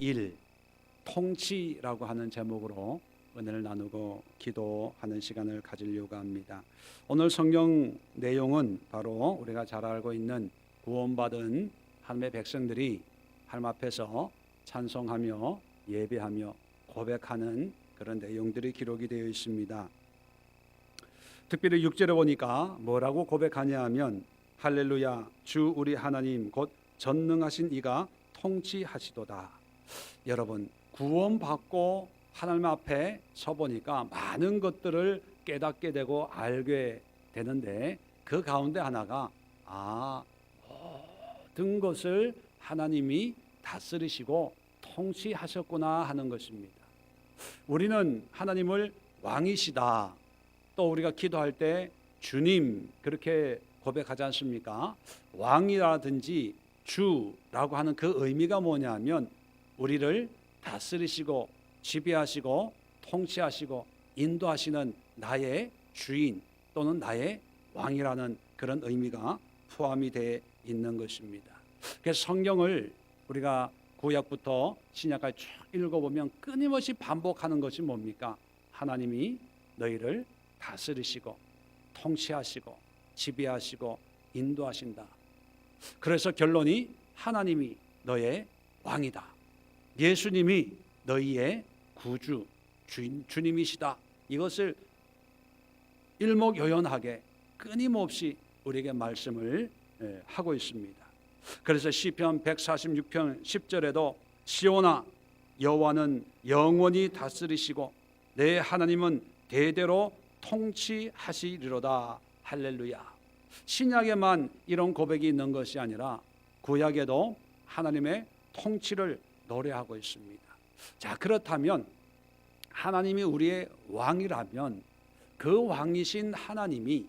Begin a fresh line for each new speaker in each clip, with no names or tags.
일, 통치라고 하는 제목으로 은혜를 나누고 기도하는 시간을 가지려고 합니다. 오늘 성경 내용은 바로 우리가 잘 알고 있는 구원받은 하나님의 백성들이 하나님 앞에서 찬송하며 예배하며 고백하는 그런 내용들이 기록이 되어 있습니다. 특별히 6절에 보니까 뭐라고 고백하냐 하면 할렐루야 주 우리 하나님 곧 전능하신 이가 통치하시도다. 여러분, 구원받고 하나님 앞에 서보니까 많은 것들을 깨닫게 되고 알게 되는데 그 가운데 하나가 모든 것을 하나님이 다스리시고 통치하셨구나 하는 것입니다. 우리는 하나님을 왕이시다, 또 우리가 기도할 때 주님 그렇게 고백하지 않습니까? 왕이라든지 주라고 하는 그 의미가 뭐냐면 우리를 다스리시고 지배하시고 통치하시고 인도하시는 나의 주인 또는 나의 왕이라는 그런 의미가 포함이 되어 있는 것입니다. 그래서 성경을 우리가 구약부터 신약까지 쭉 읽어보면 끊임없이 반복하는 것이 뭡니까? 하나님이 너희를 다스리시고 통치하시고 지배하시고 인도하신다. 그래서 결론이 하나님이 너의 왕이다. 예수님이 너희의 구주, 주님이시다. 이것을 일목요연하게 끊임없이 우리에게 말씀을 하고 있습니다. 그래서 시편 146편 10절에도 시온아 여호와는 영원히 다스리시고 내 하나님은 대대로 통치하시리로다. 할렐루야. 신약에만 이런 고백이 있는 것이 아니라 구약에도 하나님의 통치를 노래하고 있습니다. 자, 그렇다면 하나님이 우리의 왕이라면 그 왕이신 하나님이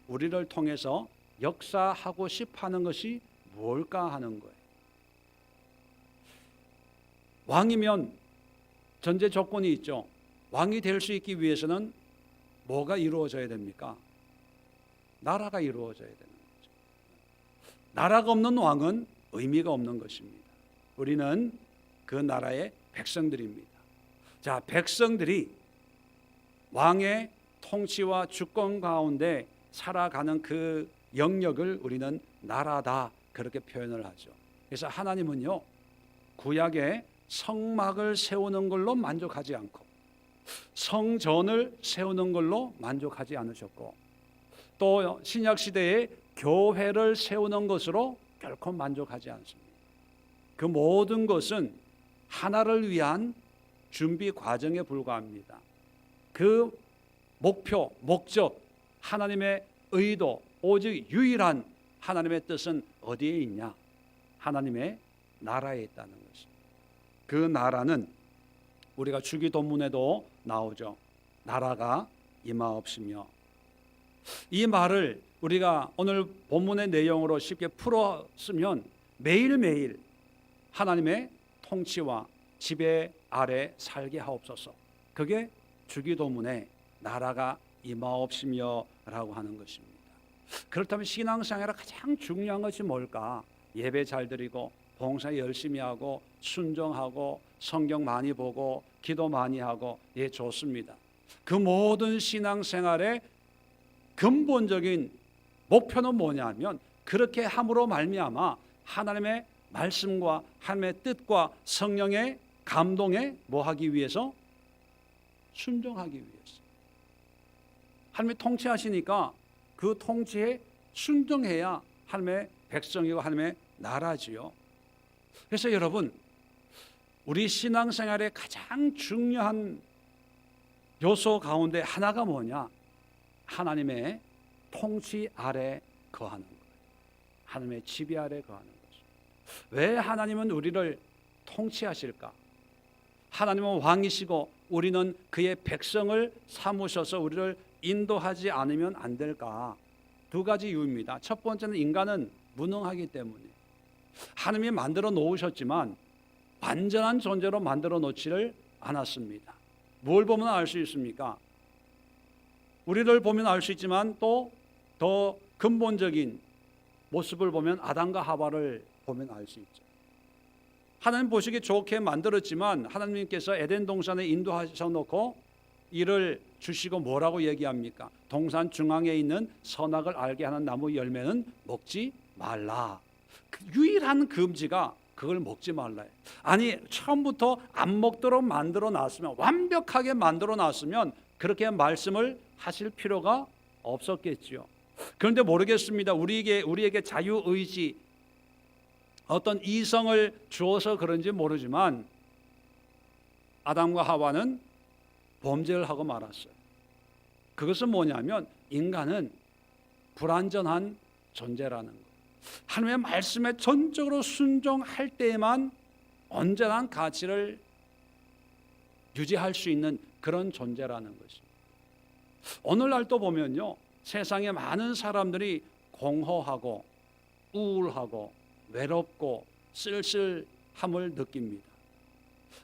우리를 통해서 역사하고 싶어하는 것이 뭘까 하는 거예요. 왕이면 전제 조건이 있죠. 왕이 될 수 있기 위해서는 뭐가 이루어져야 됩니까? 나라가 이루어져야 되는 거죠. 나라가 없는 왕은 의미가 없는 것입니다. 우리는 그 나라의 백성들입니다. 자, 백성들이 왕의 통치와 주권 가운데 살아가는 그 영역을 우리는 나라다 그렇게 표현을 하죠. 그래서 하나님은요, 구약에 성막을 세우는 걸로 만족하지 않고 성전을 세우는 걸로 만족하지 않으셨고 또 신약 시대에 교회를 세우는 것으로 결코 만족하지 않습니다. 그 모든 것은 하나를 위한 준비 과정에 불과합니다. 그 목표, 목적, 하나님의 의도, 오직 유일한 하나님의 뜻은 어디에 있냐? 하나님의 나라에 있다는 것입니다. 그 나라는 우리가 주기도문에도 나오죠. 나라가 임하옵시며. 이 말을 우리가 오늘 본문의 내용으로 쉽게 풀었으면 매일매일 하나님의 통치와 지배 아래 살게 하옵소서. 그게 주기도문에 나라가 임하옵시며라고 하는 것입니다. 그렇다면 신앙생활에 가장 중요한 것이 뭘까? 예배 잘 드리고 봉사 열심히 하고 순종하고 성경 많이 보고 기도 많이 하고 좋습니다. 그 모든 신앙생활의 근본적인 목표는 뭐냐면 그렇게 함으로 말미암아 하나님의 말씀과 하나님의 뜻과 성령의 감동에 뭐하기 위해서? 순종하기 위해서. 하나님이 통치하시니까 그 통치에 순종해야 하나님의 백성이고 하나님의 나라지요. 그래서 여러분, 우리 신앙생활의 가장 중요한 요소 가운데 하나가 뭐냐? 하나님의 통치 아래 거하는 거예요. 하나님의 지배 아래 거하는 거죠. 왜 하나님은 우리를 통치하실까? 하나님은 왕이시고 우리는 그의 백성을 삼으셔서 우리를 인도하지 않으면 안 될까? 두 가지 이유입니다. 첫 번째는 인간은 무능하기 때문에 하나님이 만들어 놓으셨지만 완전한 존재로 만들어 놓지를 않았습니다. 뭘 보면 알 수 있습니까? 우리를 보면 알 수 있지만 또 더 근본적인 모습을 보면 아담과 하와를 보면 알 수 있죠. 하나님 보시기 좋게 만들었지만 하나님께서 에덴 동산에 인도하셔 놓고 이를 주시고 뭐라고 얘기합니까? 동산 중앙에 있는 선악을 알게 하는 나무 열매는 먹지 말라. 그 유일한 금지가 그걸 먹지 말라. 아니 처음부터 안 먹도록 만들어 놨으면, 완벽하게 만들어 놨으면 그렇게 말씀을 하실 필요가 없었겠지요. 그런데 모르겠습니다. 우리에게 자유의지, 어떤 이성을 주어서 그런지 모르지만 아담과 하와는 범죄를 하고 말았어요. 그것은 뭐냐면 인간은 불완전한 존재라는 거예요. 하나님의 말씀에 전적으로 순종할 때에만 언제나 가치를 유지할 수 있는 그런 존재라는 것입니다. 오늘날도 보면요, 세상에 많은 사람들이 공허하고 우울하고 외롭고 쓸쓸함을 느낍니다.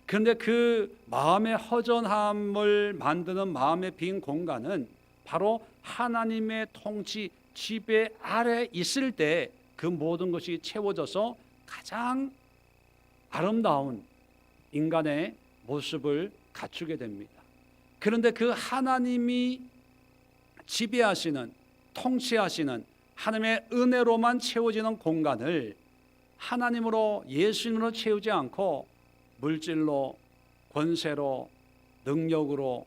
그런데 그 마음의 허전함을 만드는 마음의 빈 공간은 바로 하나님의 통치, 지배 아래 있을 때 그 모든 것이 채워져서 가장 아름다운 인간의 모습을 갖추게 됩니다. 그런데 그 하나님이 지배하시는, 통치하시는 하나님의 은혜로만 채워지는 공간을 하나님으로, 예수님으로 채우지 않고 물질로, 권세로, 능력으로,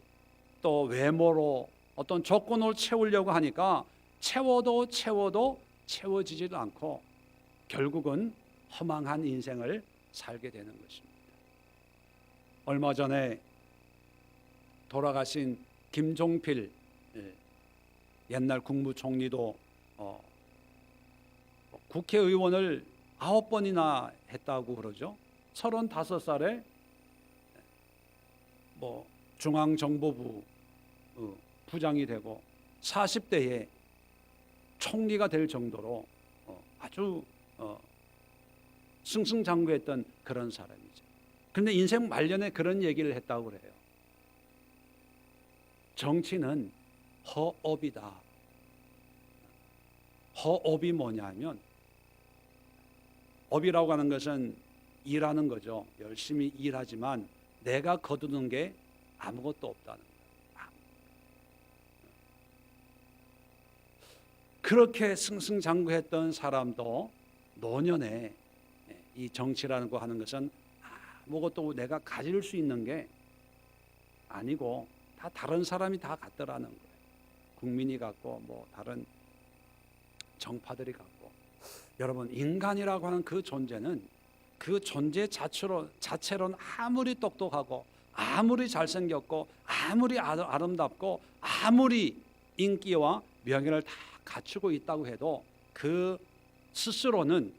또 외모로, 어떤 조건으로 채우려고 하니까 채워도 채워지지도 않고 결국은 허망한 인생을 살게 되는 것입니다. 얼마 전에 돌아가신 김종필 옛날 국무총리도 국회의원을 9번이나 했다고 그러죠. 35살에 중앙정보부 부장이 되고 40대에 총리가 될 정도로 아주 승승장구했던 그런 사람이죠. 그런데 인생 말년에 그런 얘기를 했다고 그래요. 정치는 허업이다. 허업이 뭐냐면, 업이라고 하는 것은 일하는 거죠. 열심히 일하지만 내가 거두는 게 아무것도 없다는 거예요. 그렇게 승승장구했던 사람도 노년에 이 정치라는 거 하는 것은 아무것도 내가 가질 수 있는 게 아니고 다 다른 사람이 다 갖더라는 거예요. 국민이 갖고 다른 정파들이 갖고. 여러분, 인간이라고 하는 그 존재는 그 존재 자체로는 아무리 똑똑하고 아무리 잘생겼고 아무리 아름답고 아무리 인기와 명예를 다 갖추고 있다고 해도 그 스스로는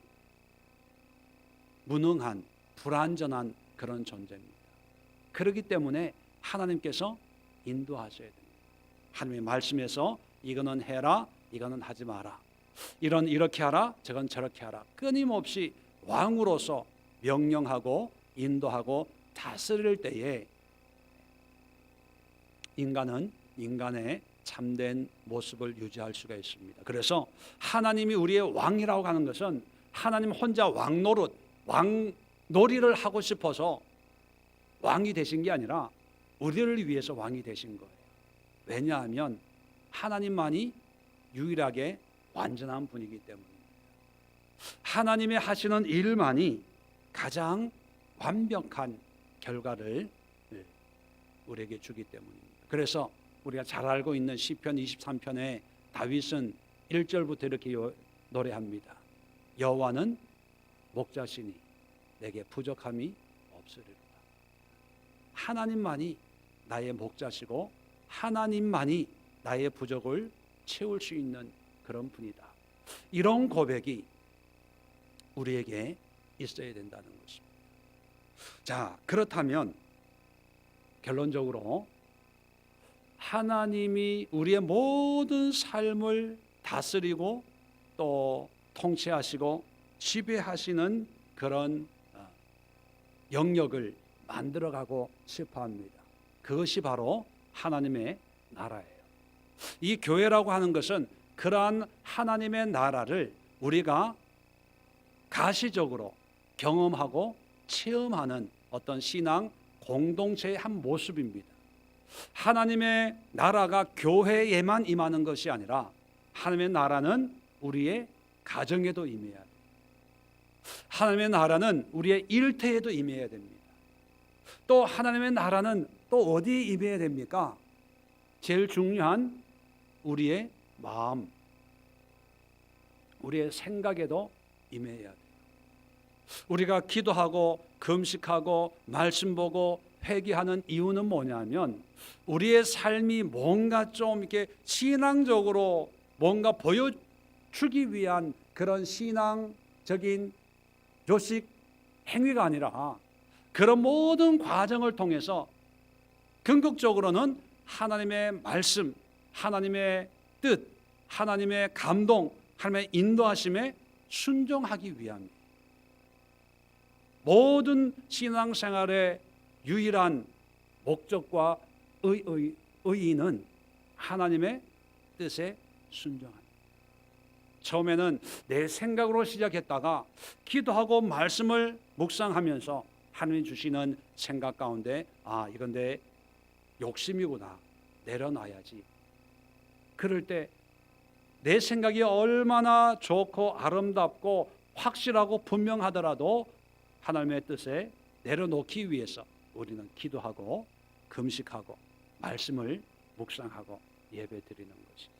무능한, 불완전한 그런 존재입니다. 그렇기 때문에 하나님께서 인도하셔야 됩니다. 하나님의 말씀에서 이거는 해라, 이거는 하지 마라, 이렇게 하라, 저건 저렇게 하라, 끊임없이 왕으로서 명령하고 인도하고 다스릴 때에 인간은 인간의 참된 모습을 유지할 수가 있습니다. 그래서 하나님이 우리의 왕이라고 하는 것은 하나님 혼자 왕놀이를 하고 싶어서 왕이 되신 게 아니라 우리를 위해서 왕이 되신 거예요. 왜냐하면 하나님만이 유일하게 완전한 분이기 때문입니다. 하나님의 하시는 일만이 가장 완벽한 결과를 우리에게 주기 때문입니다. 그래서 우리가 잘 알고 있는 시편 23편에 다윗은 1절부터 이렇게 노래합니다. 여호와는 목자시니 내게 부족함이 없으리로다. 하나님만이 나의 목자시고 하나님만이 나의 부족을 채울 수 있는 그런 분이다. 이런 고백이 우리에게 있어야 된다는 것입니다. 자, 그렇다면 결론적으로 하나님이 우리의 모든 삶을 다스리고 또 통치하시고 지배하시는 그런 영역을 만들어가고 싶어합니다. 그것이 바로 하나님의 나라예요. 이 교회라고 하는 것은 그러한 하나님의 나라를 우리가 가시적으로 경험하고 체험하는 어떤 신앙 공동체의 한 모습입니다. 하나님의 나라가 교회에만 임하는 것이 아니라 하나님의 나라는 우리의 가정에도 임해야 돼요. 하나님의 나라는 우리의 일터에도 임해야 됩니다. 또 하나님의 나라는 또 어디에 임해야 됩니까? 제일 중요한 우리의 마음, 우리의 생각에도 임해야 돼요. 우리가 기도하고 금식하고 말씀 보고 회개하는 이유는 뭐냐면 우리의 삶이 뭔가 좀 이렇게 신앙적으로 뭔가 보여주기 위한 그런 신앙적인 조식 행위가 아니라 그런 모든 과정을 통해서 궁극적으로는 하나님의 말씀, 하나님의 뜻, 하나님의 감동, 하나님의 인도하심에 순종하기 위함입니다. 모든 신앙생활의 유일한 목적과 의의는 하나님의 뜻에 순종합니다. 처음에는 내 생각으로 시작했다가 기도하고 말씀을 묵상하면서 하나님이 주시는 생각 가운데 이건 내 욕심이구나, 내려놔야지. 그럴 때 내 생각이 얼마나 좋고 아름답고 확실하고 분명하더라도 하나님의 뜻에 내려놓기 위해서 우리는 기도하고 금식하고 말씀을 묵상하고 예배드리는 것이죠.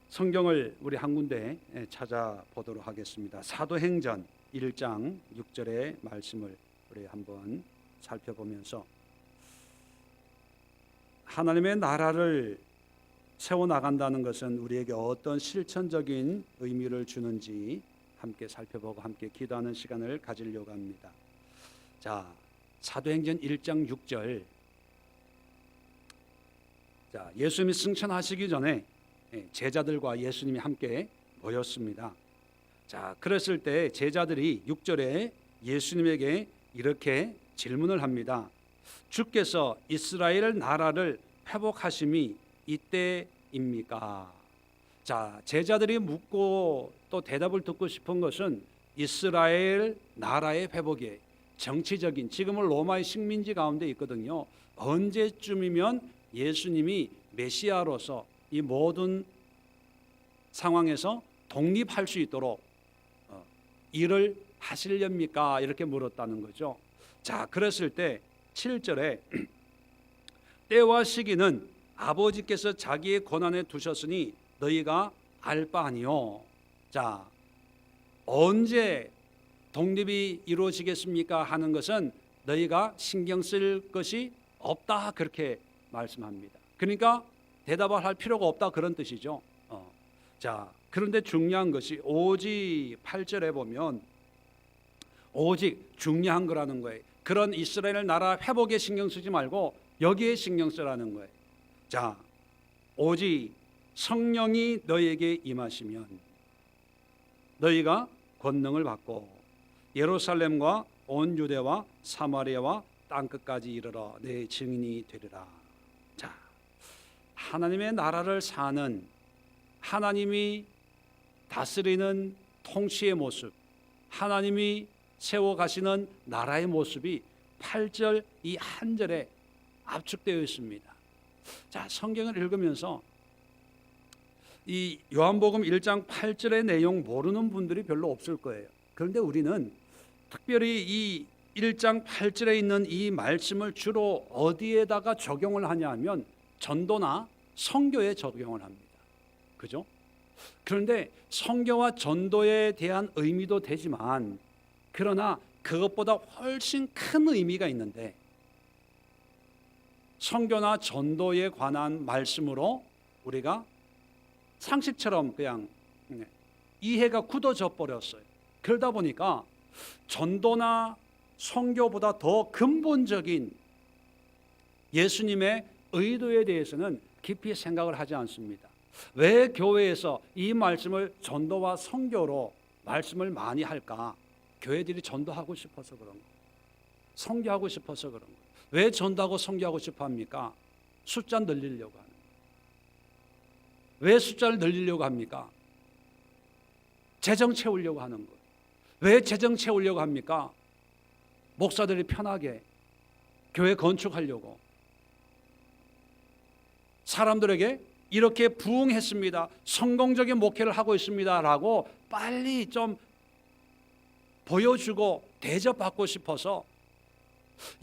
성경을 우리 한 군데 찾아보도록 하겠습니다. 사도행전 1장 6절의 말씀을 우리 한번 살펴보면서 하나님의 나라를 세워나간다는 것은 우리에게 어떤 실천적인 의미를 주는지 함께 살펴보고 함께 기도하는 시간을 가지려고 합니다. 자, 사도행전 1장 6절. 자, 예수님이 승천하시기 전에 제자들과 예수님이 함께 모였습니다. 자, 그랬을 때 제자들이 6절에 예수님에게 이렇게 질문을 합니다. 주께서 이스라엘 나라를 회복하심이 이때입니까? 자, 제자들이 묻고 또 대답을 듣고 싶은 것은 이스라엘 나라의 회복이에요. 정치적인, 지금은 로마의 식민지 가운데 있거든요. 언제쯤이면 예수님이 메시아로서 이 모든 상황에서 독립할 수 있도록 일을 하시렵니까? 이렇게 물었다는 거죠. 자, 그랬을 때 7절에 때와 시기는 아버지께서 자기의 권한에 두셨으니 너희가 알 바 아니요. 자, 언제 독립이 이루어지겠습니까? 하는 것은 너희가 신경 쓸 것이 없다, 그렇게 말씀합니다. 그러니까 대답을 할 필요가 없다, 그런 뜻이죠. 자, 그런데 중요한 것이 오직 8절에 보면 오직 중요한 거라는 거예요. 그런 이스라엘 나라 회복에 신경 쓰지 말고 여기에 신경 쓰라는 거예요. 자, 오직 성령이 너희에게 임하시면 너희가 권능을 받고 예루살렘과 온 유대와 사마리아와 땅끝까지 이르러 내 증인이 되리라. 자, 하나님의 나라를 사는, 하나님이 다스리는 통치의 모습, 하나님이 세워가시는 나라의 모습이 8절 이 한 절에 압축되어 있습니다. 자, 성경을 읽으면서 이 요한복음 1장 8절의 내용 모르는 분들이 별로 없을 거예요. 그런데 우리는 특별히 이 1장 8절에 있는 이 말씀을 주로 어디에다가 적용을 하냐 하면 전도나 선교에 적용을 합니다. 그죠? 그런데 선교와 전도에 대한 의미도 되지만 그러나 그것보다 훨씬 큰 의미가 있는데 선교나 전도에 관한 말씀으로 우리가 상식처럼 그냥 이해가 굳어져 버렸어요. 그러다 보니까 전도나 선교보다 더 근본적인 예수님의 의도에 대해서는 깊이 생각을 하지 않습니다. 왜 교회에서 이 말씀을 전도와 선교로 말씀을 많이 할까? 교회들이 전도하고 싶어서 그런 거예요. 선교하고 싶어서 그런 거예요. 왜 전도하고 선교하고 싶어 합니까? 숫자 늘리려고 하는 거예요. 왜 숫자를 늘리려고 합니까? 재정 채우려고 하는 거예요. 왜 재정 채우려고 합니까? 목사들이 편하게 교회 건축하려고. 사람들에게 이렇게 부흥했습니다, 성공적인 목회를 하고 있습니다 라고 빨리 좀 보여주고 대접받고 싶어서.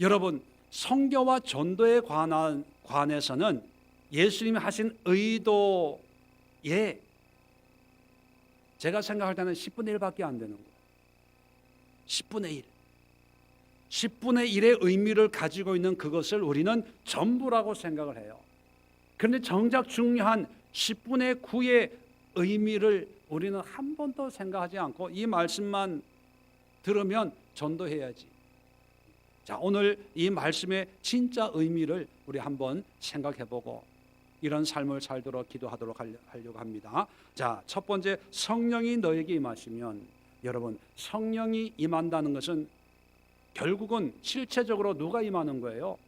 여러분, 선교와 전도에 관해서는 예수님이 하신 의도에 제가 생각할 때는 10분의 1밖에 안 되는 거예요. 10분의 1. 10분의 1의 의미를 가지고 있는 그것을 우리는 전부라고 생각을 해요. 그런데 정작 중요한 10분의 9의 의미를 우리는 한 번도 생각하지 않고 이 말씀만 들으면 전도해야지. 자, 오늘 이 말씀의 진짜 의미를 우리 한번 생각해보고 이런 삶을 살도록 기도하도록 하려고 합니다. 자, 첫 번째, 성령이 너에게 임하시면. 여러분, 성령이 임한다는 것은 결국은 실체적으로 누가 임하는 거예요?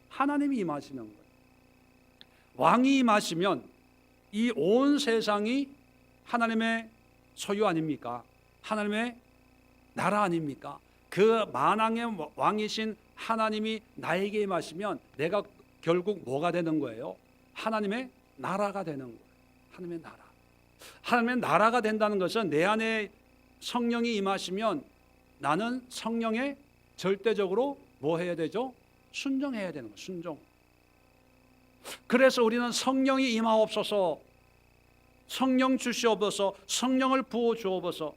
하나님이 임하시는 거예요. 왕이 임하시면 이 온 세상이 하나님의 소유 아닙니까? 하나님의 나라 아닙니까? 그 만왕의 왕이신 하나님이 나에게 임하시면 내가 결국 뭐가 되는 거예요? 하나님의 나라가 되는 거예요. 하나님의 나라. 하나님의 나라가 된다는 것은 내 안에 성령이 임하시면 나는 성령에 절대적으로 뭐 해야 되죠? 순종해야 되는 거예요. 순종. 그래서 우리는 성령이 임하옵소서, 성령 주시옵소서, 성령을 부어 주옵소서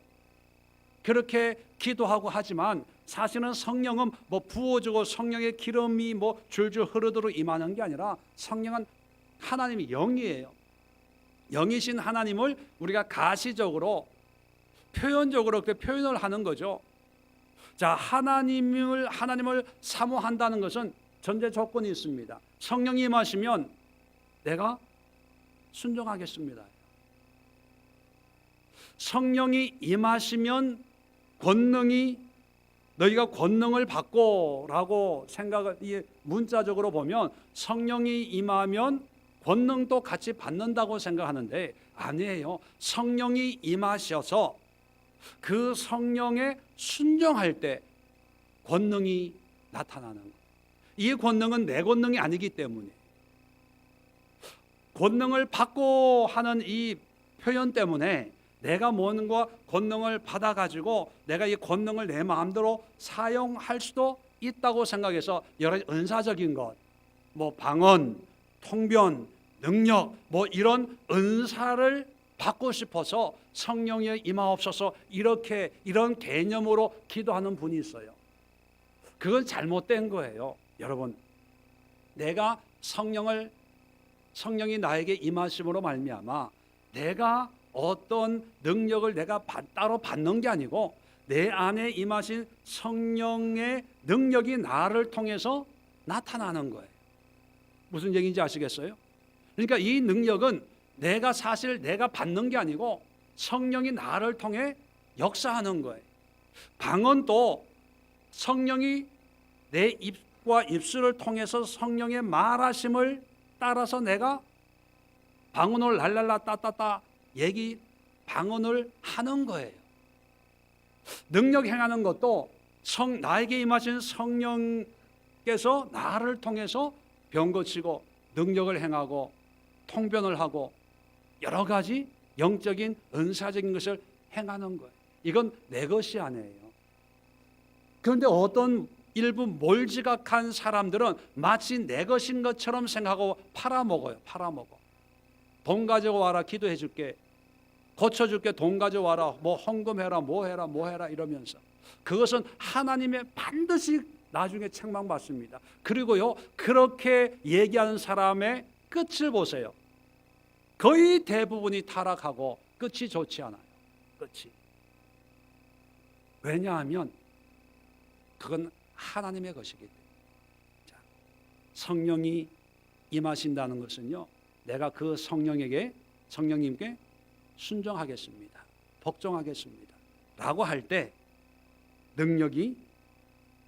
그렇게 기도하고 하지만 사실은 성령은 뭐 부어주고 성령의 기름이 뭐 줄줄 흐르도록 임하는 게 아니라 성령은 하나님이 영이에요. 영이신 하나님을 우리가 가시적으로 표현적으로 그렇게 표현을 하는 거죠. 자, 하나님을 사모한다는 것은 전제 조건이 있습니다. 성령이 임하시면 내가 순종하겠습니다. 성령이 임하시면 권능이, 너희가 권능을 받고라고 생각을, 이 문자적으로 보면 성령이 임하면 권능도 같이 받는다고 생각하는데 아니에요. 성령이 임하셔서 그 성령에 순종할 때 권능이 나타나는 거예요. 이 권능은 내 권능이 아니기 때문에, 권능을 받고 하는 이 표현 때문에 내가 뭔가 권능을 받아가지고 내가 이 권능을 내 마음대로 사용할 수도 있다고 생각해서 여러 가지 은사적인 것, 뭐 방언, 통변, 능력, 뭐 이런 은사를 받고 싶어서 성령이 임하옵소서 이렇게 이런 개념으로 기도하는 분이 있어요. 그건 잘못된 거예요. 여러분, 내가 성령이 나에게 임하심으로 말미암아 내가 어떤 능력을 내가 따로 받는 게 아니고 내 안에 임하신 성령의 능력이 나를 통해서 나타나는 거예요. 무슨 얘기인지 아시겠어요? 그러니까 이 능력은 사실 내가 받는 게 아니고 성령이 나를 통해 역사하는 거예요. 방언도 성령이 내 입과 입술을 통해서 성령의 말하심을 따라서 내가 방언을 랄랄라 따따따 방언을 하는 거예요. 능력 행하는 것도 나에게 임하신 성령께서 나를 통해서 병 고치고 능력을 행하고 통변을 하고 여러 가지 영적인 은사적인 것을 행하는 거예요. 이건 내 것이 아니에요. 그런데 어떤 일부 몰지각한 사람들은 마치 내 것인 것처럼 생각하고 팔아먹어요. 돈 가져와라, 기도해 줄게, 고쳐줄게, 돈 가져와라, 뭐 헌금해라, 뭐 해라 이러면서 그것은 하나님의 반드시 나중에 책망받습니다. 그리고요, 그렇게 얘기하는 사람의 끝을 보세요. 거의 대부분이 타락하고 끝이 좋지 않아요. 끝이. 왜냐하면 그건 하나님의 것이기 때문에. 자, 성령이 임하신다는 것은요, 내가 그 성령님께 순종하겠습니다, 복종하겠습니다 라고 할 때 능력이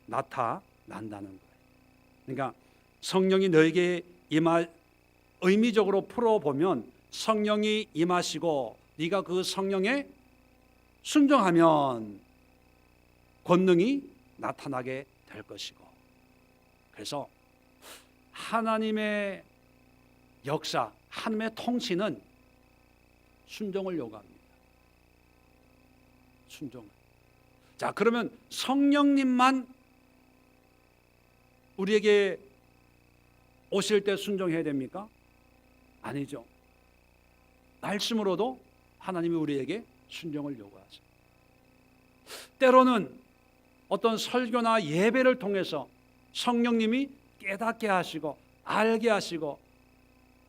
나타난다는 거예요. 그러니까 성령이 너에게 의미적으로 풀어보면 성령이 임하시고 네가 그 성령에 순종하면 권능이 나타나게 될 것이고, 그래서 하나님의 역사, 하나님의 통치는 순종을 요구합니다. 순종. 자, 그러면 성령님만 우리에게 오실 때 순종해야 됩니까? 아니죠. 말씀으로도 하나님이 우리에게 순종을 요구하죠. 때로는 어떤 설교나 예배를 통해서 성령님이 깨닫게 하시고 알게 하시고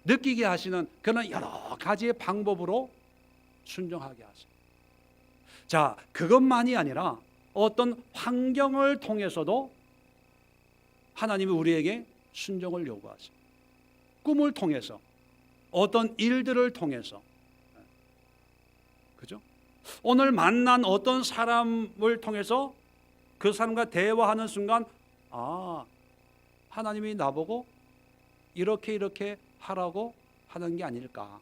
느끼게 하시는 그런 여러 가지의 방법으로 순종하게 하세요. 자, 그것만이 아니라 어떤 환경을 통해서도 하나님이 우리에게 순종을 요구하세요. 꿈을 통해서, 어떤 일들을 통해서, 그죠? 오늘 만난 어떤 사람을 통해서 그 사람과 대화하는 순간, 아, 하나님이 나보고 이렇게 하라고 하는 게 아닐까.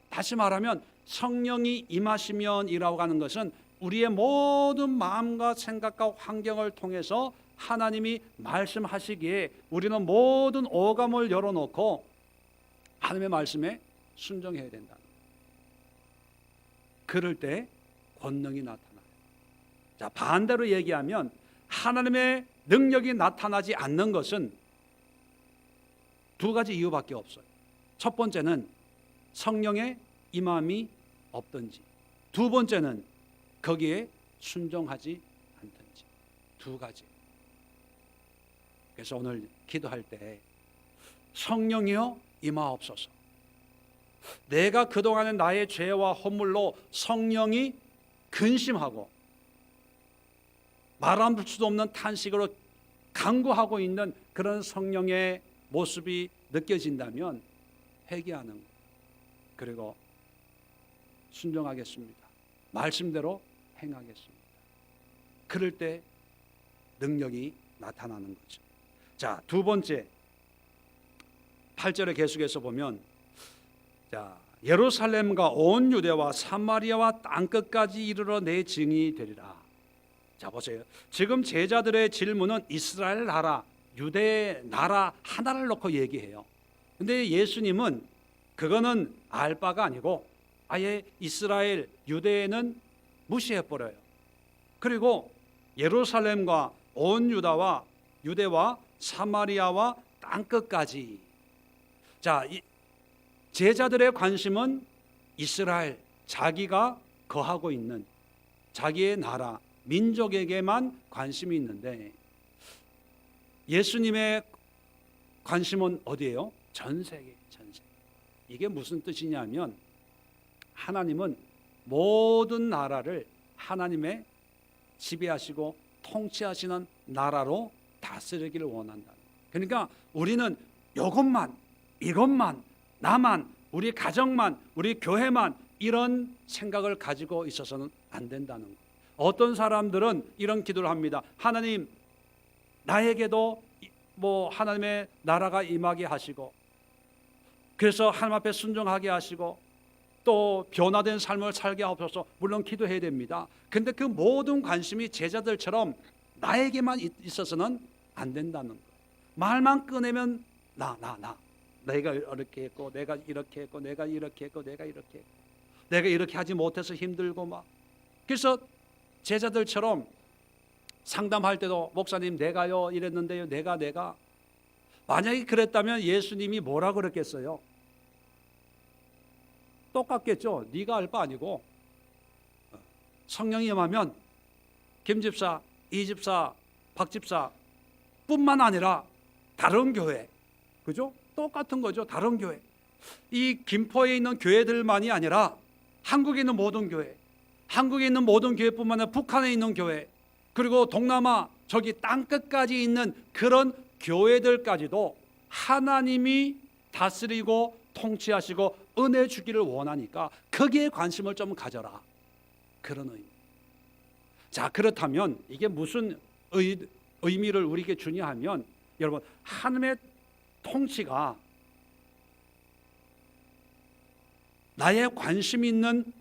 다시 말하면 성령이 임하시면이라고 하는 것은 우리의 모든 마음과 생각과 환경을 통해서 하나님이 말씀하시기에 우리는 모든 오감을 열어놓고 하나님의 말씀에 순종해야 된다. 그럴 때 권능이 나타나요. 자, 반대로 얘기하면 하나님의 능력이 나타나지 않는 것은 두 가지 이유밖에 없어요. 첫 번째는 성령의 임함이 없든지, 두 번째는 거기에 순종하지 않든지. 두 가지. 그래서 오늘 기도할 때 성령이여 임하옵소서. 내가 그동안의 나의 죄와 허물로 성령이 근심하고 말할 수도 없는 탄식으로 간구하고 있는 그런 성령의 모습이 느껴진다면 회개하는 것, 그리고 순종하겠습니다. 말씀대로 행하겠습니다. 그럴 때 능력이 나타나는 거죠. 자, 두 번째 8절에 계속해서 보면, 자, 예루살렘과 온 유대와 사마리아와 땅끝까지 이르러 내 증인이 되리라. 자, 보세요. 지금 제자들의 질문은 이스라엘 나라, 유대 나라 하나를 놓고 얘기해요. 근데 예수님은 그거는 알 바가 아니고 아예 이스라엘, 유대는 무시해버려요. 그리고 예루살렘과 온 유대와 사마리아와 땅끝까지. 자, 제자들의 관심은 이스라엘, 자기가 거하고 있는 자기의 나라, 민족에게만 관심이 있는데 예수님의 관심은 어디예요? 전 세계, 전 세계. 이게 무슨 뜻이냐면 하나님은 모든 나라를 하나님의 지배하시고 통치하시는 나라로 다스리기를 원한다. 그러니까 우리는 이것만, 나만, 우리 가정만, 우리 교회만 이런 생각을 가지고 있어서는 안 된다는 거예요. 어떤 사람들은 이런 기도를 합니다. 하나님, 나에게도 하나님의 나라가 임하게 하시고, 그래서 하나님 앞에 순종하게 하시고, 또 변화된 삶을 살게 하옵소서. 물론 기도해야 됩니다. 근데 그 모든 관심이 제자들처럼 나에게만 있어서는 안 된다는 거예요. 말만 꺼내면 내가 이렇게 했고, 내가 이렇게 했고, 내가 이렇게 했고, 내가 이렇게 했고, 내가 이렇게 하지 못해서 힘들고 막. 그래서 제자들처럼 상담할 때도 목사님 내가요 이랬는데요, 내가 만약에 그랬다면 예수님이 뭐라 그랬겠어요? 똑같겠죠. 네가 알 바 아니고. 성령이 임하면 김 집사, 이 집사, 박 집사 뿐만 아니라 다른 교회, 그죠? 똑같은 거죠. 다른 교회. 이 김포에 있는 교회들만이 아니라 한국에 있는 모든 교회, 한국에 있는 모든 교회뿐만 아니라 북한에 있는 교회, 그리고 동남아 저기 땅끝까지 있는 그런 교회들까지도 하나님이 다스리고 통치하시고 은혜 주기를 원하니까 거기에 관심을 좀 가져라. 그런 의미. 자, 그렇다면 이게 무슨 의미를 우리에게 주냐 하면, 여러분, 하나님의 통치가 나의 관심 있는,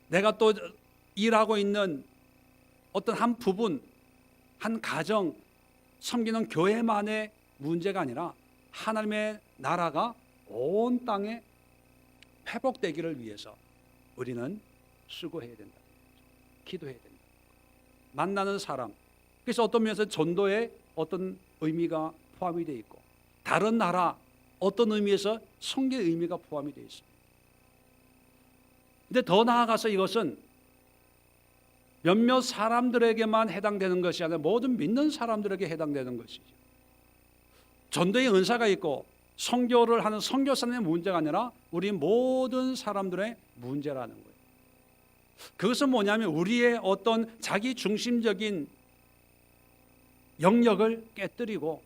내가 또 일하고 있는 어떤 한 부분, 한 가정, 섬기는 교회만의 문제가 아니라 하나님의 나라가 온 땅에 회복되기를 위해서 우리는 수고해야 된다. 기도해야 된다. 만나는 사람. 그래서 어떤 면에서 전도에 어떤 의미가 포함이 되어 있고, 다른 나라 어떤 의미에서 선교의 의미가 포함이 되어 있습니다. 근데 더 나아가서 이것은 몇몇 사람들에게만 해당되는 것이 아니라 모든 믿는 사람들에게 해당되는 것이죠. 전도의 은사가 있고 선교를 하는 선교사님의 문제가 아니라 우리 모든 사람들의 문제라는 거예요. 그것은 뭐냐면 우리의 어떤 자기 중심적인 영역을 깨뜨리고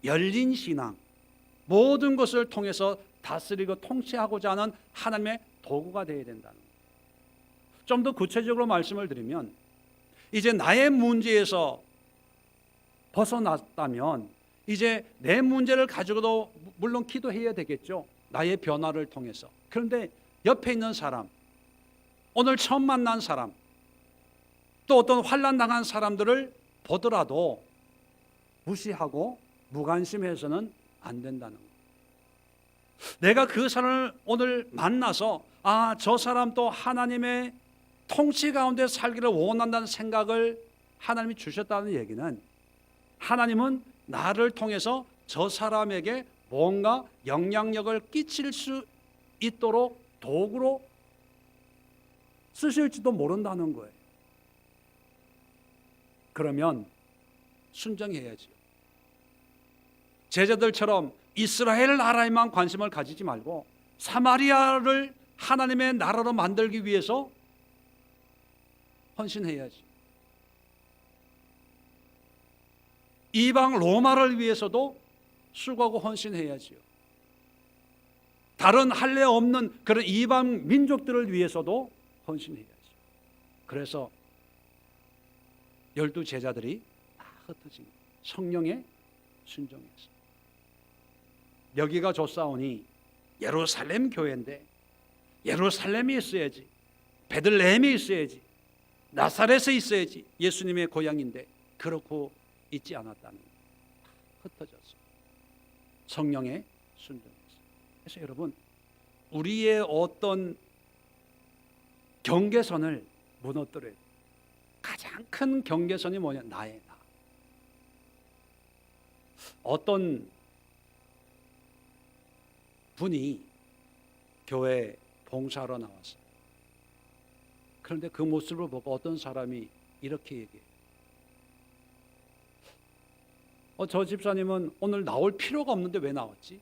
열린 신앙, 모든 것을 통해서 다스리고 통치하고자 하는 하나님의 도구가 되어야 된다는 거예요. 좀 더 구체적으로 말씀을 드리면, 이제 나의 문제에서 벗어났다면 이제 내 문제를 가지고도 물론 기도해야 되겠죠. 나의 변화를 통해서. 그런데 옆에 있는 사람, 오늘 처음 만난 사람, 또 어떤 환난 당한 사람들을 보더라도 무시하고 무관심해서는 안 된다는 거예요. 내가 그 사람을 오늘 만나서 저 사람도 하나님의 통치 가운데 살기를 원한다는 생각을 하나님이 주셨다는 얘기는, 하나님은 나를 통해서 저 사람에게 뭔가 영향력을 끼칠 수 있도록 도구로 쓰실지도 모른다는 거예요. 그러면 순종해야지요. 제자들처럼 이스라엘 나라에만 관심을 가지지 말고 사마리아를 하나님의 나라로 만들기 위해서 헌신해야지. 이방 로마를 위해서도 수고하고 헌신해야지요. 다른 할례 없는 그런 이방 민족들을 위해서도 헌신해야지. 그래서 12 제자들이 다 흩어진 성령의 순종했어. 여기가 좋사오니 예루살렘 교회인데 예루살렘이 있어야지, 베들레헴이 있어야지, 나사렛에 있어야지, 예수님의 고향인데 그렇고 있지 않았다는 거예요. 흩어졌어. 성령의 순종했어. 그래서 여러분, 우리의 어떤 경계선을 무너뜨려야 돼요. 가장 큰 경계선이 뭐냐? 나의 나. 어떤 분이 교회 봉사하러 나왔어요. 그런데 그 모습을 보고 어떤 사람이 이렇게 얘기해요. 저 집사님은 오늘 나올 필요가 없는데 왜 나왔지?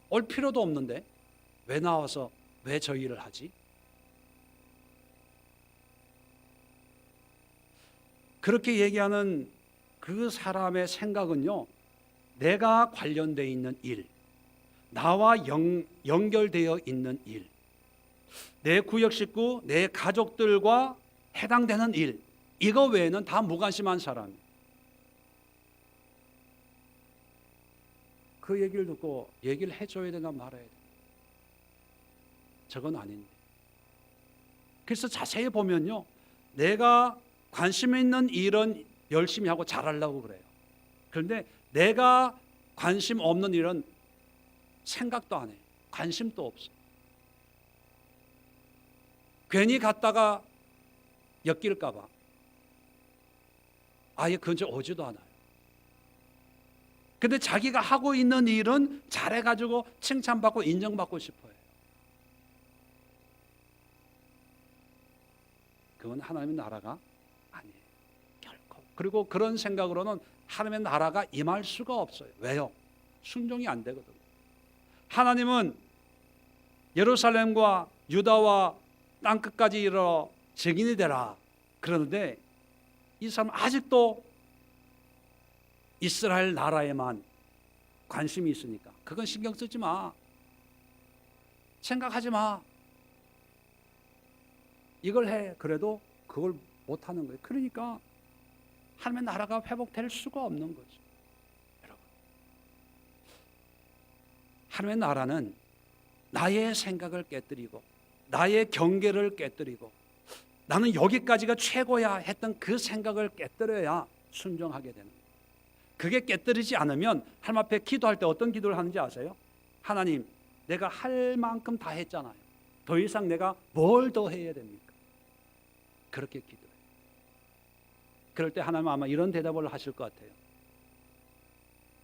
올 필요도 없는데 왜 나와서 왜 저 일을 하지? 그렇게 얘기하는 그 사람의 생각은요, 내가 관련되어 있는 일, 나와 연결되어 있는 일, 내 구역 식구, 내 가족들과 해당되는 일, 이거 외에는 다 무관심한 사람이에요. 그 얘기를 듣고 얘기를 해줘야 되나 말아야 되나? 저건 아닌데. 그래서 자세히 보면요, 내가 관심 있는 일은 열심히 하고 잘하려고 그래요. 그런데 내가 관심 없는 일은 생각도 안 해요. 관심도 없어. 괜히 갔다가 엮일까 봐 아예 근처 오지도 않아요. 근데 자기가 하고 있는 일은 잘해가지고 칭찬받고 인정받고 싶어요. 그건 하나님의 나라가 아니에요. 결코. 그리고 그런 생각으로는 하나님의 나라가 임할 수가 없어요. 왜요? 순종이 안 되거든요. 하나님은 예루살렘과 유다와 땅끝까지 이르러 증인이 되라 그러는데, 이 사람은 아직도 이스라엘 나라에만 관심이 있으니까 그건 신경 쓰지 마, 생각하지 마, 이걸 해. 그래도 그걸 못하는 거예요. 그러니까 하나님의 나라가 회복될 수가 없는 거죠. 여러분, 하나님의 나라는 나의 생각을 깨뜨리고 나의 경계를 깨뜨리고 나는 여기까지가 최고야 했던 그 생각을 깨뜨려야 순종하게 되는 거예요. 그게 깨뜨리지 않으면 하나님 앞에 기도할 때 어떤 기도를 하는지 아세요? 하나님, 내가 할 만큼 다 했잖아요. 더 이상 내가 뭘 더 해야 됩니까? 그렇게 기도해요. 그럴 때 하나님은 아마 이런 대답을 하실 것 같아요.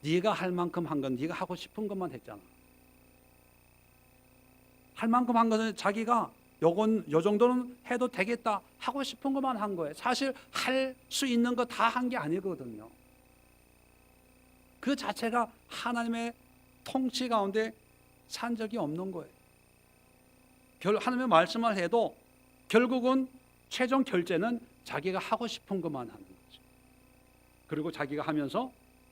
네가 할 만큼 한 건 네가 하고 싶은 것만 했잖아. 할 만큼 한 것은 자기가 요 정도는 해도 되겠다 하고 싶은 것만 한 거예요. 사실 할 수 있는 거 다 한 게 아니거든요. 그 자체가 하나님의 통치 가운데 산 적이 없는 거예요. 하나님의 말씀을 해도 결국은 최종 결제는 자기가 하고 싶은 것만 하는 거죠. 그리고 자기가 하면서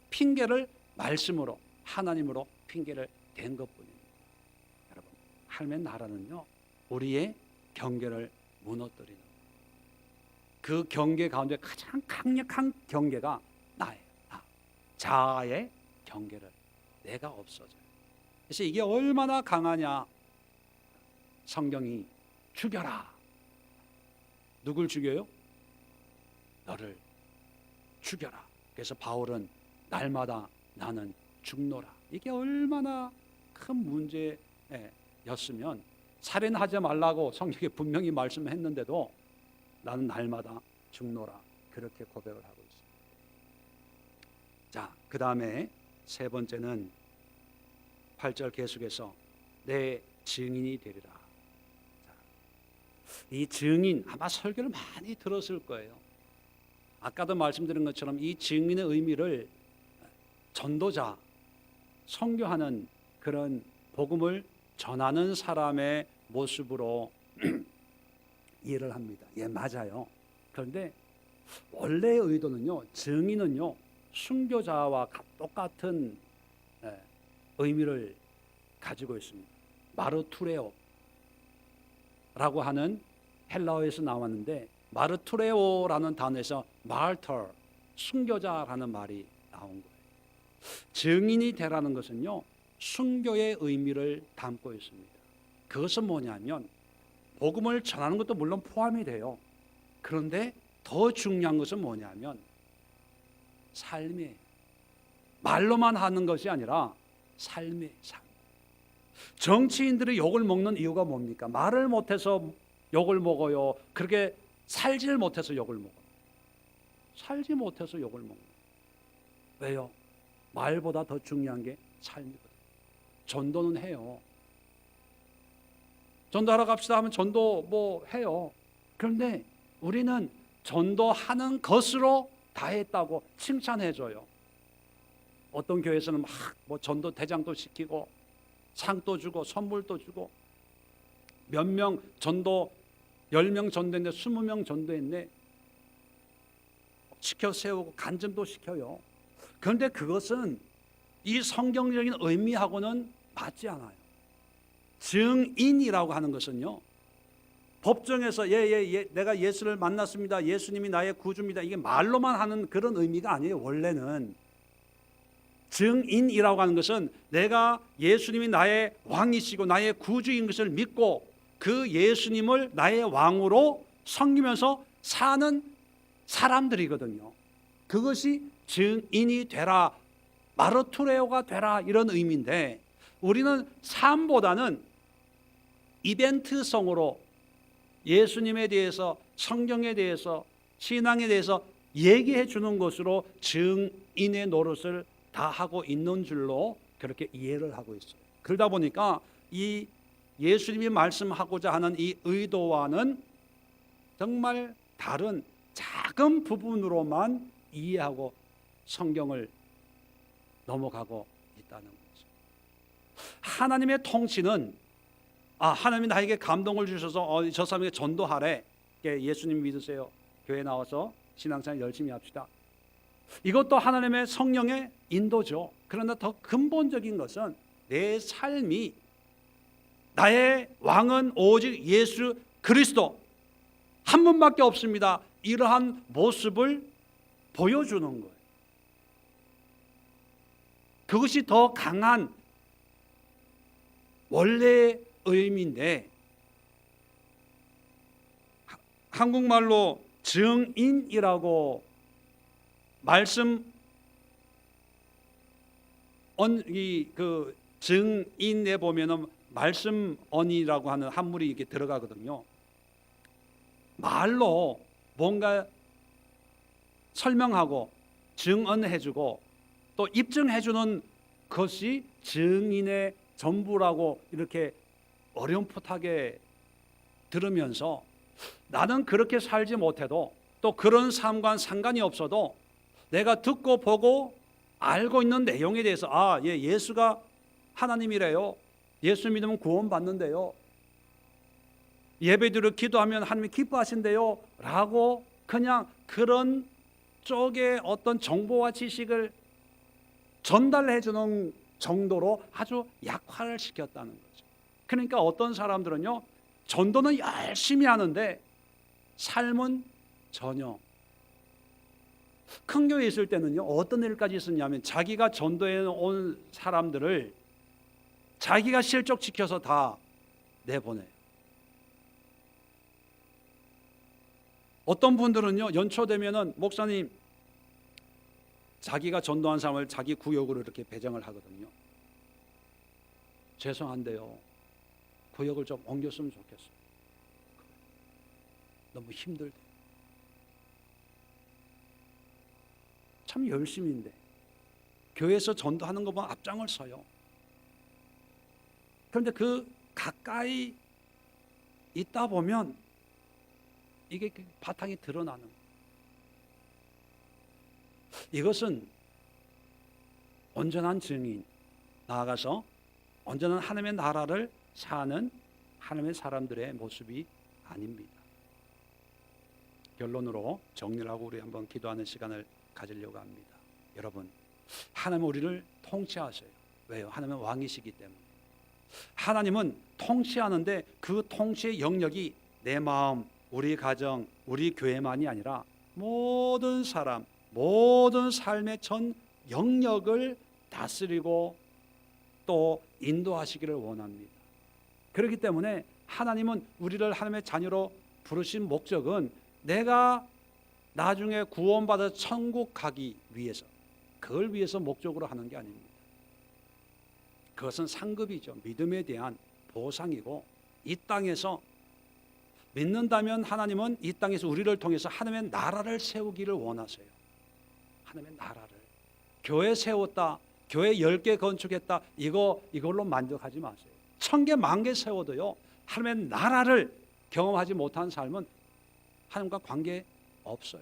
핑계를 말씀으로, 하나님으로 핑계를 댄 것뿐입니다. 여러분, 하나님의 나라는요, 우리의 경계를 무너뜨리는, 그 경계 가운데 가장 강력한 경계가 나예요. 자아의 경계를 내가 없어져요. 그래서 이게 얼마나 강하냐. 성경이 죽여라. 누굴 죽여요? 너를 죽여라. 그래서 바울은 날마다 나는 죽노라. 이게 얼마나 큰 문제였으면 살인하지 말라고 성경에 분명히 말씀했는데도 나는 날마다 죽노라. 그렇게 고백을 하고 있습니다. 자, 그 다음에 세 번째는 8절 계속해서 내 증인이 되리라. 자, 이 증인, 아마 설교를 많이 들었을 거예요. 아까도 말씀드린 것처럼 이 증인의 의미를 전도자, 선교하는 그런 복음을 전하는 사람의 모습으로 이해를 합니다. 예, 맞아요. 그런데 원래의 의도는요, 증인은요, 순교자와 똑같은 의미를 가지고 있습니다. 마르투레오라고 하는 헬라어에서 나왔는데, 마르투레오라는 단어에서 마르터, 순교자라는 말이 나온 거예요. 증인이 되라는 것은요, 순교의 의미를 담고 있습니다. 그것은 뭐냐면 복음을 전하는 것도 물론 포함이 돼요. 그런데 더 중요한 것은 뭐냐면 삶이에요. 말로만 하는 것이 아니라 삶의 삶. 정치인들이 욕을 먹는 이유가 뭡니까? 말을 못해서 욕을 먹어요. 그렇게 살지를 못해서 욕을 먹어요. 살지 못해서 욕을 먹어요. 왜요? 말보다 더 중요한 게 삶이거든요. 전도는 해요. 전도하러 갑시다 하면 전도 뭐 해요. 그런데 우리는 전도하는 것으로 다 했다고 칭찬해줘요. 어떤 교회에서는 막 뭐 전도 대장도 시키고 상도 주고 선물도 주고, 몇 명 전도 10명 전도했네, 20명 전도했네, 시켜 세우고 간증도 시켜요. 그런데 그것은 이 성경적인 의미하고는 맞지 않아요. 증인이라고 하는 것은요, 법정에서 내가 예수를 만났습니다, 예수님이 나의 구주입니다, 이게 말로만 하는 그런 의미가 아니에요. 원래는 증인이라고 하는 것은 내가 예수님이 나의 왕이시고 나의 구주인 것을 믿고 그 예수님을 나의 왕으로 섬기면서 사는 사람들이거든요. 그것이 증인이 되라, 마르투레오가 되라, 이런 의미인데, 우리는 삶보다는 이벤트성으로 예수님에 대해서, 성경에 대해서, 신앙에 대해서 얘기해 주는 것으로 증인의 노릇을 다 하고 있는 줄로 그렇게 이해를 하고 있어요. 그러다 보니까 이 예수님이 말씀하고자 하는 이 의도와는 정말 다른 작은 부분으로만 이해하고 성경을 넘어가고 있다는 거죠. 하나님의 통치는, 하나님이 나에게 감동을 주셔서 저 사람에게 전도하래, 예수님 믿으세요, 교회 나와서 신앙생활 열심히 합시다, 이것도 하나님의 성령의 인도죠. 그러나 더 근본적인 것은 내 삶이, 나의 왕은 오직 예수 그리스도 한 분밖에 없습니다, 이러한 모습을 보여주는 거예요. 그것이 더 강한 원래의 의미인데, 한국말로 증인이라고 말씀 그 증인에 보면은 말씀 언이라고 하는 한물이 이렇게 들어가거든요. 말로 뭔가 설명하고 증언해주고 또 입증해주는 것이 증인의 전부라고 이렇게 어렴풋하게 들으면서 나는 그렇게 살지 못해도 또 그런 삶과 상관이 없어도 내가 듣고 보고 알고 있는 내용에 대해서 예수가 하나님이래요. 예수 믿으면 구원받는데요. 예배드리고 기도하면 하나님이 기뻐하신대요 라고 그냥 그런 쪽에 어떤 정보와 지식을 전달해 주는 정도로 아주 약화를 시켰다는 거죠. 그러니까 어떤 사람들은요, 전도는 열심히 하는데 삶은 전혀. 큰 교회에 있을 때는요, 어떤 일까지 있었냐면 자기가 전도해 온 사람들을 자기가 실족시켜서 다 내보내요. 어떤 분들은요, 연초되면은 목사님, 자기가 전도한 사람을 자기 구역으로 이렇게 배정을 하거든요. 죄송한데요, 구역을 좀 옮겼으면 좋겠어요. 너무 힘들대. 참 열심인데 교회에서 전도하는 거 보면 앞장을 서요. 그런데 그 가까이 있다 보면 이게 바탕이 드러나는 거예요. 이것은 온전한 증인, 나아가서 온전한 하나님의 나라를 사는 하나님의 사람들의 모습이 아닙니다. 결론으로 정리를 하고 우리 한번 기도하는 시간을 가지려고 합니다. 여러분, 하나님은 우리를 통치하세요. 왜요? 하나님은 왕이시기 때문에. 하나님은 통치하는데 그 통치의 영역이 내 마음, 우리 가정, 우리 교회만이 아니라 모든 사람, 모든 삶의 전 영역을 다스리고 또 인도하시기를 원합니다. 그렇기 때문에 하나님은 우리를 하나님의 자녀로 부르신 목적은 내가 나중에 구원받아 천국 가기 위해서, 그걸 위해서 목적으로 하는 게 아닙니다. 그것은 상급이죠. 믿음에 대한 보상이고, 이 땅에서 믿는다면 하나님은 이 땅에서 우리를 통해서 하나님의 나라를 세우기를 원하세요. 하나님의 나라를. 교회 세웠다, 교회 10개 건축했다, 이걸로 만족하지 마세요. 1000개, 10,000개 세워도요, 하나님의 나라를 경험하지 못한 삶은 하나님과 관계 없어요.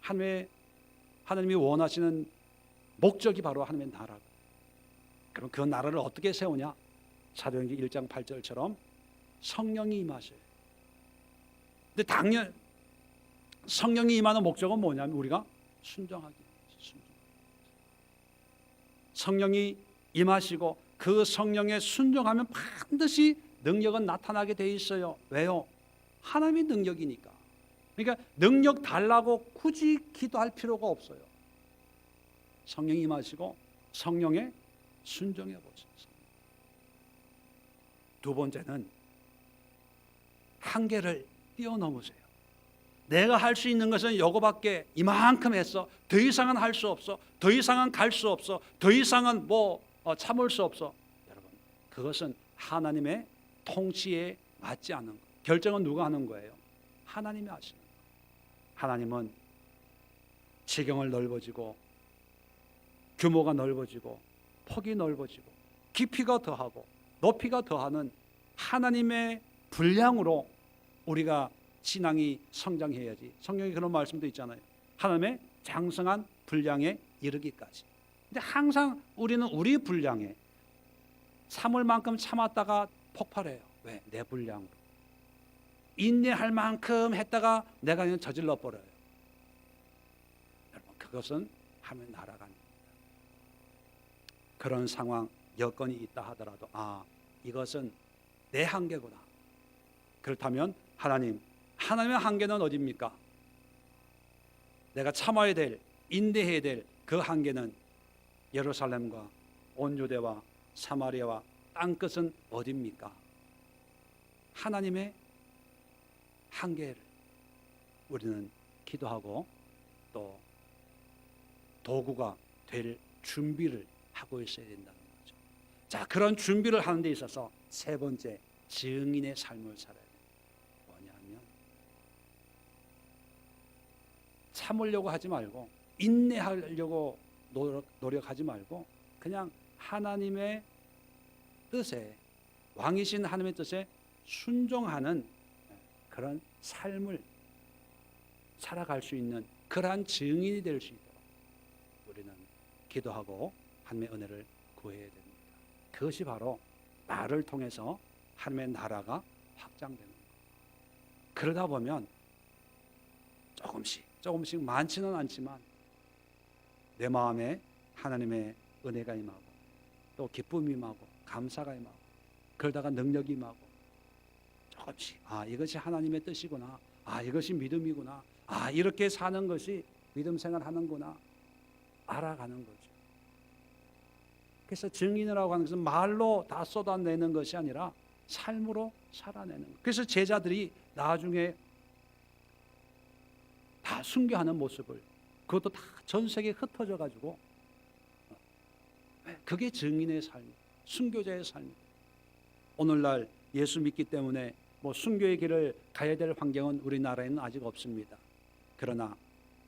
하나님이 원하시는 목적이 바로 하나님의 나라. 그럼 그 나라를 어떻게 세우냐? 사도행전 1장 8절처럼 성령이 임하셔요. 근데 당연 성령이 임하는 목적은 뭐냐면 우리가 순종하기. 성령이 임하시고 그 성령에 순종하면 반드시 능력은 나타나게 돼 있어요. 왜요? 하나님의 능력이니까. 그러니까 능력 달라고 굳이 기도할 필요가 없어요. 성령이 임하시고 성령에 순종해 보세요. 두 번째는 한계를 뛰어넘으세요. 내가 할 수 있는 것은 이거밖에, 이만큼 했어. 더 이상은 할 수 없어. 더 이상은 갈 수 없어. 더 이상은 참을 수 없어. 여러분, 그것은 하나님의 통치에 맞지 않는 것. 결정은 누가 하는 거예요? 하나님이 하시는 거예요. 하나님은 지경을 넓어지고 규모가 넓어지고 폭이 넓어지고 깊이가 더하고 높이가 더하는 하나님의 분량으로 우리가 신앙이 성장해야지. 성경에 그런 말씀도 있잖아요. 하나님의 장성한 분량에 이르기까지. 근데 항상 우리는 우리 분량에 참을 만큼 참았다가 폭발해요. 왜? 내 분량으로. 인내할 만큼 했다가 내가 그냥 저질러 버려요. 여러분, 그것은 하나님의 나라가 아닙니다. 그런 상황, 여건이 있다 하더라도 이것은 내 한계구나. 그렇다면 하나님의 한계는 어디입니까? 내가 참아야 될, 인내해야 될 그 한계는 예루살렘과 온 유대와 사마리아와 땅끝은 어디입니까? 하나님의 한계를 우리는 기도하고 또 도구가 될 준비를 하고 있어야 된다는 거죠. 자, 그런 준비를 하는 데 있어서 세 번째, 증인의 삶을 살아야 돼요. 뭐냐면 참으려고 하지 말고 인내하려고 노력하지 말고 그냥 하나님의 뜻에, 왕이신 하나님의 뜻에 순종하는 그런 삶을 살아갈 수 있는 그러한 증인이 될 수 있도록 우리는 기도하고 하나님의 은혜를 구해야 됩니다. 그것이 바로 나를 통해서 하나님의 나라가 확장되는 거예요. 그러다 보면 조금씩 많지는 않지만 내 마음에 하나님의 은혜가 임하고 또 기쁨이 임하고 감사가 임하고 그러다가 능력이 임하고 조금씩 이것이 하나님의 뜻이구나, 이것이 믿음이구나, 이렇게 사는 것이 믿음 생활하는구나 알아가는 거죠. 그래서 증인이라고 하는 것은 말로 다 쏟아내는 것이 아니라 삶으로 살아내는 거예요. 그래서 제자들이 나중에 다 순교하는 모습을, 그것도 다 전 세계에 흩어져 가지고, 그게 증인의 삶, 순교자의 삶. 오늘날 예수 믿기 때문에 순교의 길을 가야 될 환경은 우리나라에는 아직 없습니다. 그러나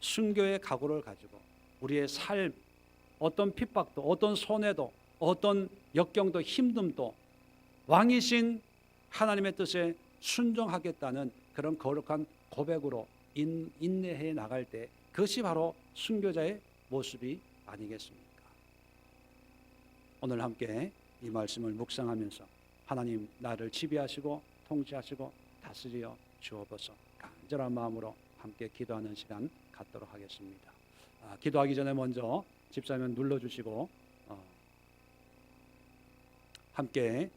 순교의 각오를 가지고 우리의 삶, 어떤 핍박도, 어떤 손해도, 어떤 역경도, 힘듦도 왕이신 하나님의 뜻에 순종하겠다는 그런 거룩한 고백으로 인내해 나갈 때, 그것이 바로 순교자의 모습이 아니겠습니까? 오늘 함께 이 말씀을 묵상하면서 하나님, 나를 지배하시고 통치하시고 다스려 주옵소서. 간절한 마음으로 함께 기도하는 시간 갖도록 하겠습니다. 기도하기 전에 먼저 집사님 눌러주시고 함께